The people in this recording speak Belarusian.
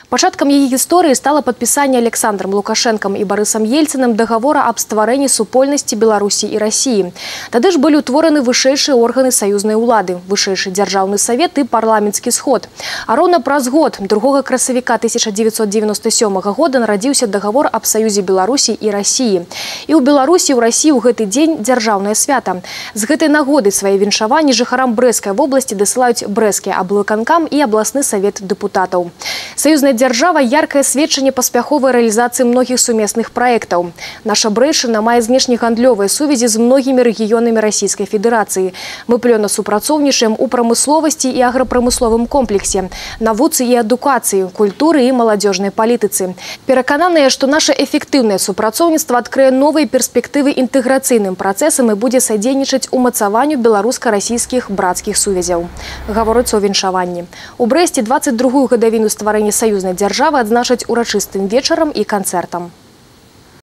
Пачаткам яе гісторыі стала падпісанне Александром Лукашенком і Барысам Ельцыным даговора аб стварэнні супольнасці Беларусі і Расіі. Тады ж былі ўтвораны вышэйшыя органы саюзнай улады, вышэйшы дзяржаўны савет і парламенцкі сход. А роўна праз год, 2 красавіка 1997 года, нарадзіўся даговор аб саюзе Беларусі і Расіі. І ў Беларусі, і ў Расіі ў гэты дзень дзяржаўнае свята. З гэтай нагоды свае віншаванні жыхарам Брэскай вобласці дасылаюць брэскі аблвыканкам і абласны савет дэпутатаў. Саюзная дзяржава – яркае сведчанне паспяховай рэалізацыі многіх сумесных праектаў. Наша Брэйшчына мае знешнегандлёвыя сувязі з многімі рэгіёнамі Расійскай Федэрацыі. Мы плённа супрацоўнічаем у прамысловасці і аграпрамысловым комплексе, навуцы і адукацыі, культуры і маладзёжнай палітыцы. Перакананыя, што наша эфектыўнае супрацоўніцтва адкрые новыя перспектывы інтэграцыйным працэсам і будзе садзейнічаць умацаванню беларуска-расійскіх брацкіх сувязяў. Гаворыцца ў віншаванні. У Брэсце 22-ю гадавіну стварэння саюзнай дзяржавы адзначаць урачыстым вечарам і канцэртам.